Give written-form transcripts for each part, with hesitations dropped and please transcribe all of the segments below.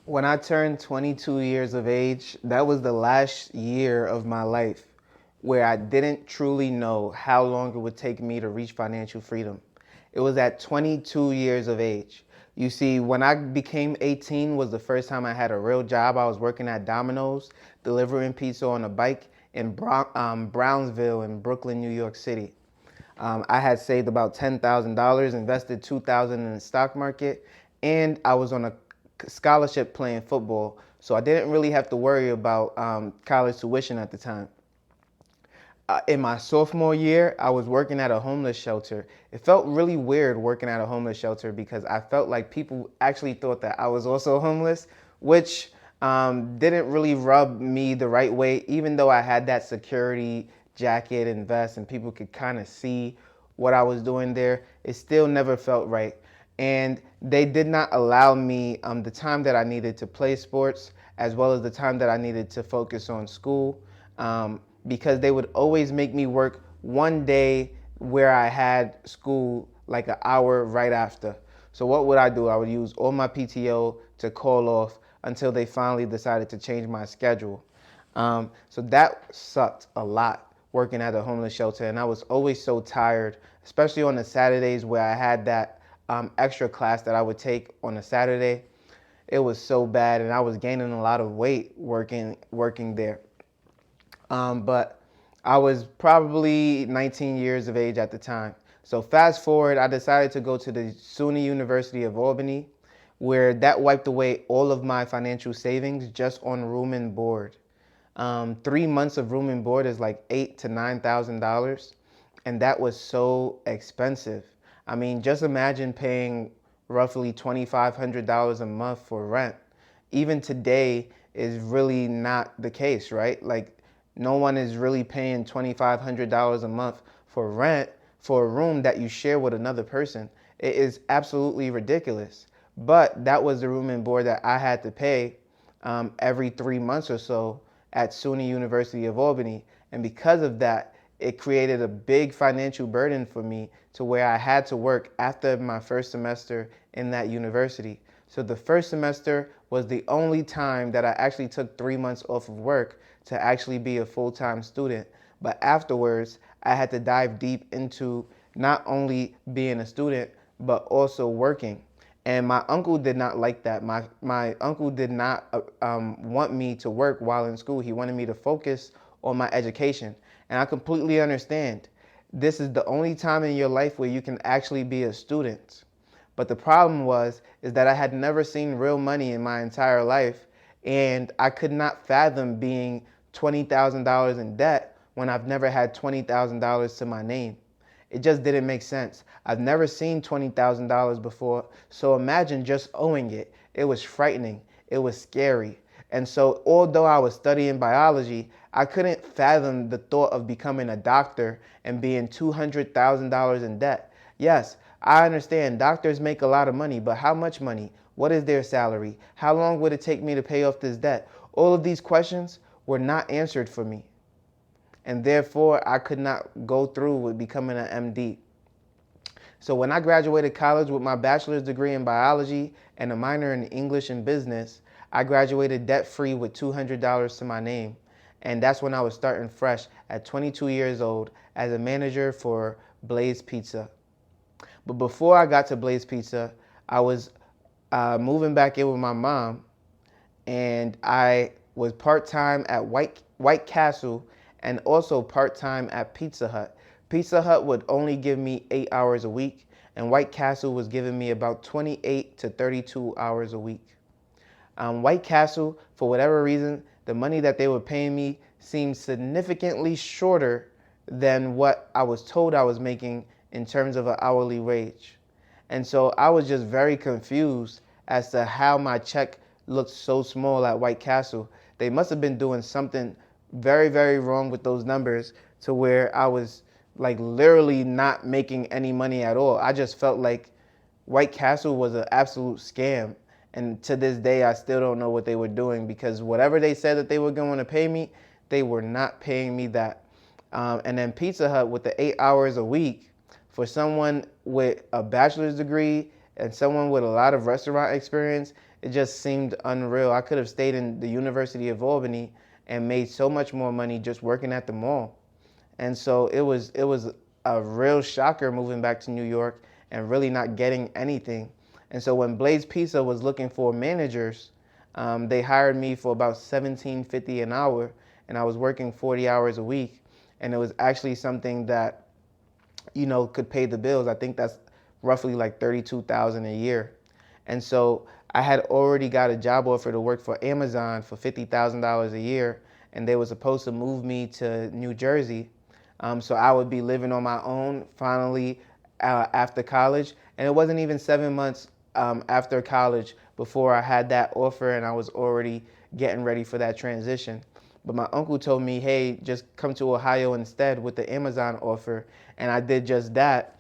When I turned 22 years of age, that was the last year of my life where I didn't truly know how long it would take me to reach financial freedom. It was at 22 years of age. You see, when I became 18 was the first time I had a real job. I was working at Domino's, delivering pizza on a bike in Brownsville in Brooklyn, New York City. I had saved about $10,000, invested $2,000 in the stock market, and I was on a scholarship playing football, so I didn't really have to worry about college tuition at the time. In my sophomore year, I was working at a homeless shelter. It felt really weird working at a homeless shelter because I felt like people actually thought that I was also homeless, which didn't really rub me the right way, even though I had that security jacket and vest and people could kind of see what I was doing there. It still never felt right. And they did not allow me the time that I needed to play sports as well as the time that I needed to focus on school. Because they would always make me work one day where I had school like an hour right after. So what would I do? I would use all my PTO to call off until they finally decided to change my schedule. So that sucked a lot working at a homeless shelter, and I was always so tired, especially on the Saturdays where I had that extra class that I would take on a Saturday. It was so bad, and I was gaining a lot of weight working there. But I was probably 19 years of age at the time. So fast forward, I decided to go to the SUNY University of Albany, where that wiped away all of my financial savings just on room and board. 3 months of room and board is like $8,000 to $9,000, and that was so expensive. I mean, just imagine paying roughly $2,500 a month for rent. Even today is really not the case, right? Like, no one is really paying $2,500 a month for rent for a room that you share with another person. It is absolutely ridiculous. But that was the room and board that I had to pay every 3 months or so at SUNY University of Albany. And because of that, it created a big financial burden for me to where I had to work after my first semester in that university. So the first semester was the only time that I actually took 3 months off of work to actually be a full-time student. But afterwards, I had to dive deep into not only being a student, but also working. And my uncle did not like that. My uncle did not want me to work while in school. He wanted me to focus on my education. And I completely understand. This is the only time in your life where you can actually be a student. But the problem is that I had never seen real money in my entire life, and I could not fathom being $20,000 in debt when I've never had $20,000 to my name. It just didn't make sense. I've never seen $20,000 before, so imagine just owing it. It was frightening. It was scary. And so although I was studying biology, I couldn't fathom the thought of becoming a doctor and being $200,000 in debt. Yes, I understand doctors make a lot of money, but how much money? What is their salary? How long would it take me to pay off this debt? All of these questions were not answered for me. And therefore, I could not go through with becoming an MD. So when I graduated college with my bachelor's degree in biology and a minor in English and business, I graduated debt-free with $200 to my name. And that's when I was starting fresh at 22 years old as a manager for Blaze Pizza. But before I got to Blaze Pizza, I was moving back in with my mom, and I was part-time at White Castle and also part-time at Pizza Hut. Pizza Hut would only give me 8 hours a week, and White Castle was giving me about 28 to 32 hours a week. White Castle, for whatever reason, the money that they were paying me seemed significantly shorter than what I was told I was making in terms of an hourly wage. And so I was just very confused as to how my check looked so small at White Castle. They must have been doing something very, very wrong with those numbers to where I was like literally not making any money at all. I just felt like White Castle was an absolute scam. And to this day, I still don't know what they were doing, because whatever they said that they were going to pay me, they were not paying me that. And then Pizza Hut with the 8 hours a week for someone with a bachelor's degree and someone with a lot of restaurant experience it just seemed unreal. I could have stayed in the University of Albany and made so much more money just working at the mall. And so it was a real shocker moving back to New York and really not getting anything. And so when Blaze Pizza was looking for managers, they hired me for about $17.50 an hour, and I was working 40 hours a week. And it was actually something that, could pay the bills. I think that's roughly like $32,000 a year. And so I had already got a job offer to work for Amazon for $50,000 a year, and they were supposed to move me to New Jersey. So I would be living on my own finally after college. And it wasn't even 7 months after college before I had that offer, and I was already getting ready for that transition. But my uncle told me, hey, just come to Ohio instead with the Amazon offer. And I did just that.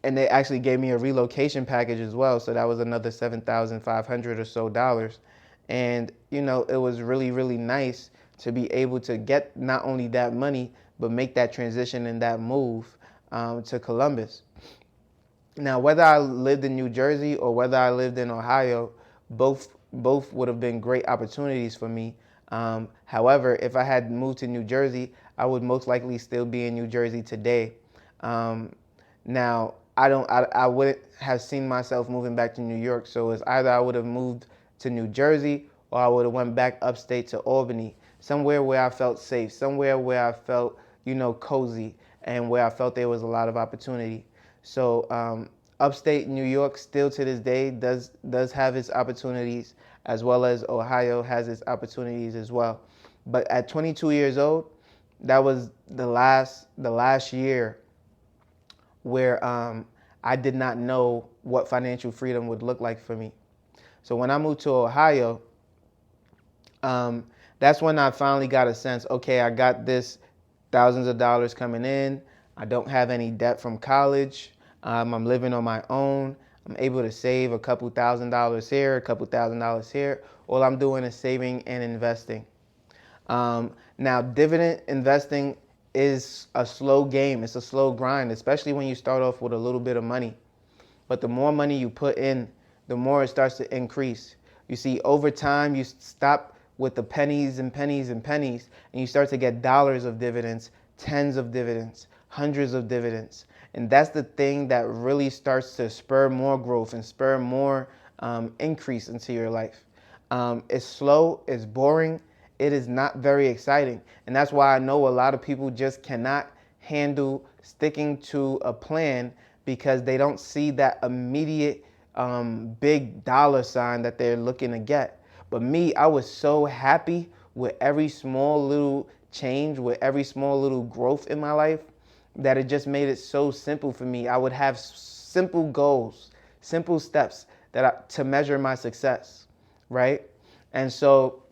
And they actually gave me a relocation package as well. So that was another $7,500 or so dollars. And, it was really, really nice to be able to get not only that money, but make that transition and that move to Columbus. Now, whether I lived in New Jersey or whether I lived in Ohio, both would have been great opportunities for me. However, if I had moved to New Jersey, I would most likely still be in New Jersey today. Now, I wouldn't have seen myself moving back to New York. So it's either I would have moved to New Jersey or I would have went back upstate to Albany, somewhere where I felt safe, somewhere where I felt, cozy, and where I felt there was a lot of opportunity. So upstate New York still to this day does have its opportunities, as well as Ohio has its opportunities as well. But at 22 years old, that was the last year where I did not know what financial freedom would look like for me. So when I moved to Ohio, that's when I finally got a sense, okay, I got this thousands of dollars coming in. I don't have any debt from college. I'm living on my own. I'm able to save a couple $1,000s here, a couple $1,000s here. All I'm doing is saving and investing. Now, dividend investing is a slow game. It's a slow grind, especially when you start off with a little bit of money. But the more money you put in, the more it starts to increase. You see, over time, you stop with the pennies and pennies and pennies, and you start to get dollars of dividends, tens of dividends, hundreds of dividends. And that's the thing that really starts to spur more growth and spur more increase into your life. It's slow, it's boring, it is not very exciting. And that's why I know a lot of people just cannot handle sticking to a plan because they don't see that immediate big dollar sign that they're looking to get. But me, I was so happy with every small little change, with every small little growth in my life, that it just made it so simple for me. I would have simple goals, simple steps to measure my success, right? And so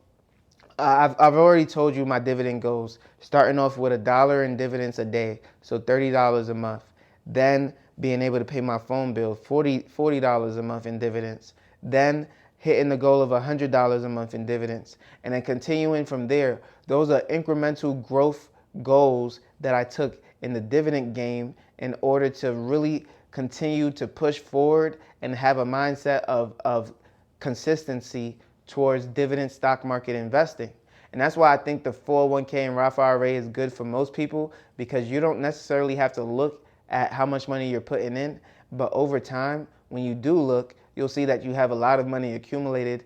I've already told you my dividend goals, starting off with $1 in dividends a day, so $30 a month. Then being able to pay my phone bill, $40 a month in dividends. Then hitting the goal of $100 a month in dividends. And then continuing from there. Those are incremental growth goals that I took in the dividend game in order to really continue to push forward and have a mindset of consistency towards dividend stock market investing. And that's why I think the 401k and Roth IRA is good for most people, because you don't necessarily have to look at how much money you're putting in, but over time, when you do look, you'll see that you have a lot of money accumulated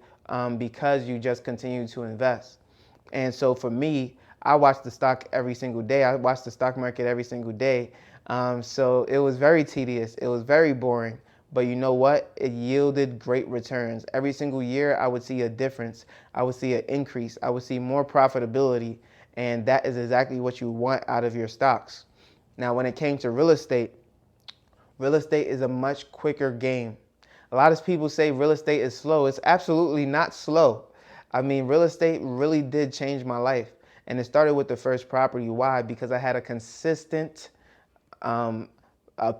because you just continue to invest. And so for me, I watch the stock every single day. I watch the stock market every single day. So it was very tedious. It was very boring. But you know what? It yielded great returns. Every single year, I would see a difference. I would see an increase. I would see more profitability. And that is exactly what you want out of your stocks. Now, when it came to real estate is a much quicker game. A lot of people say real estate is slow. It's absolutely not slow. I mean, real estate really did change my life. And it started with the first property. Why? Because I had a consistent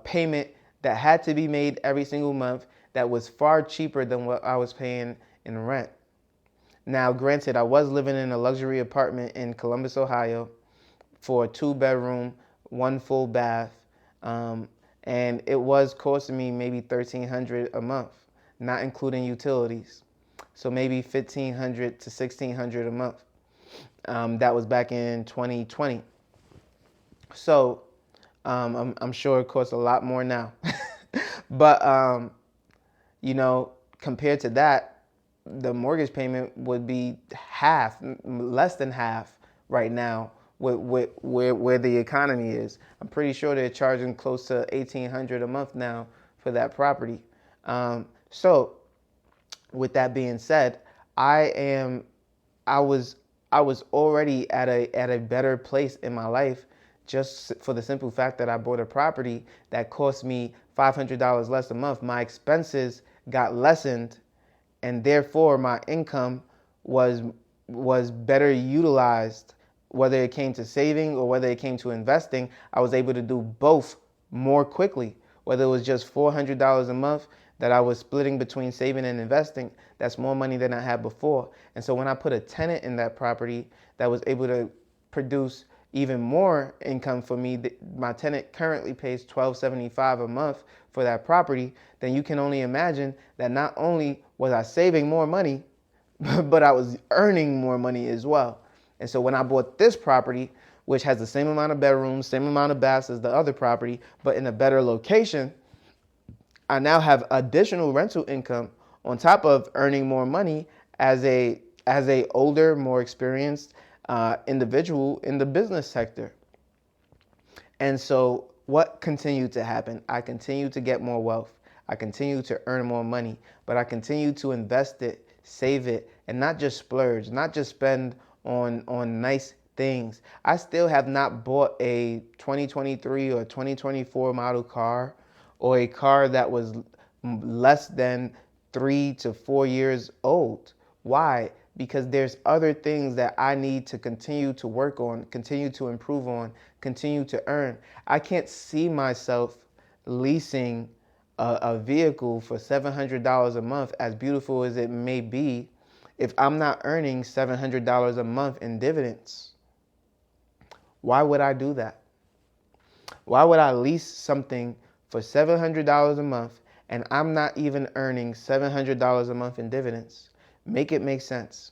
payment that had to be made every single month that was far cheaper than what I was paying in rent. Now, granted, I was living in a luxury apartment in Columbus, Ohio for a 2-bedroom, 1 full bath. And it was costing me maybe $1,300 a month, not including utilities. So maybe 1,500 to 1,600 a month. That was back in 2020. So I'm sure it costs a lot more now. But, compared to that, the mortgage payment would be half, less than half right now where the economy is. I'm pretty sure they're charging close to 1,800 a month now for that property. So with that being said, I was already at a better place in my life just for the simple fact that I bought a property that cost me $500 less a month. My expenses got lessened, and therefore my income was better utilized. Whether it came to saving or whether it came to investing, I was able to do both more quickly. Whether it was just $400 a month that I was splitting between saving and investing, that's more money than I had before. And so when I put a tenant in that property that was able to produce even more income for me, my tenant currently pays $1,275 a month for that property, then you can only imagine that not only was I saving more money, but I was earning more money as well. And so when I bought this property, which has the same amount of bedrooms, same amount of baths as the other property, but in a better location, I now have additional rental income on top of earning more money as a older, more experienced individual in the business sector. And so what continued to happen? I continued to get more wealth. I continued to earn more money, but I continued to invest it, save it, and not just splurge, not just spend on nice things. I still have not bought a 2023 or 2024 model car, or a car that was less than 3 to 4 years old. Why? Because there's other things that I need to continue to work on, continue to improve on, continue to earn. I can't see myself leasing a vehicle for $700 a month, as beautiful as it may be, if I'm not earning $700 a month in dividends. Why would I do that? Why would I lease something for $700 a month and I'm not even earning $700 a month in dividends? Make it make sense.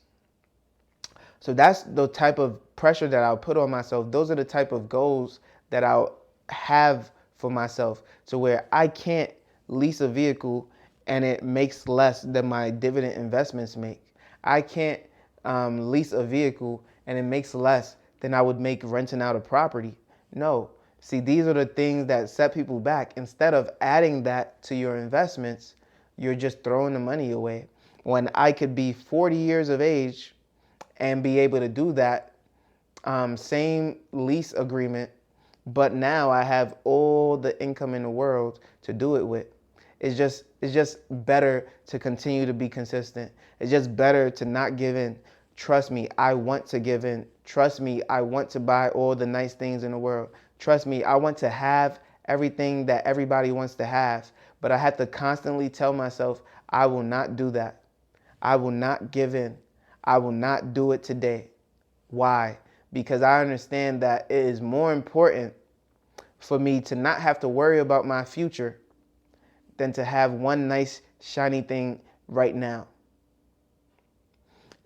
So that's the type of pressure that I'll put on myself. Those are the type of goals that I'll have for myself, to where I can't lease a vehicle and it makes less than my dividend investments make. I can't lease a vehicle and it makes less than I would make renting out a property. No. See, these are the things that set people back. Instead of adding that to your investments, you're just throwing the money away. When I could be 40 years of age and be able to do that, same lease agreement, but now I have all the income in the world to do it with. It's just better to continue to be consistent. It's just better to not give in. Trust me, I want to give in. Trust me, I want to buy all the nice things in the world. Trust me, I want to have everything that everybody wants to have. But I have to constantly tell myself, I will not do that. I will not give in. I will not do it today. Why? Because I understand that it is more important for me to not have to worry about my future than to have one nice shiny thing right now.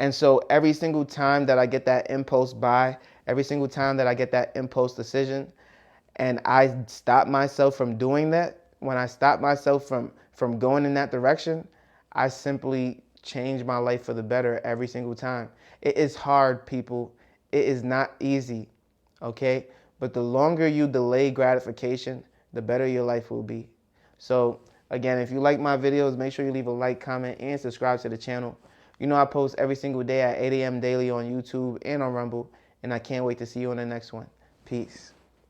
And so every single time that I get that impulse buy, every single time that I get that impulse decision, and I stop myself from doing that, when I stop myself from going in that direction, I simply change my life for the better every single time. It is hard, people. It is not easy, okay? But the longer you delay gratification, the better your life will be. So again, if you like my videos, make sure you leave a like, comment, and subscribe to the channel. You know I post every single day at 8 a.m. daily on YouTube and on Rumble, and I can't wait to see you on the next one. Peace.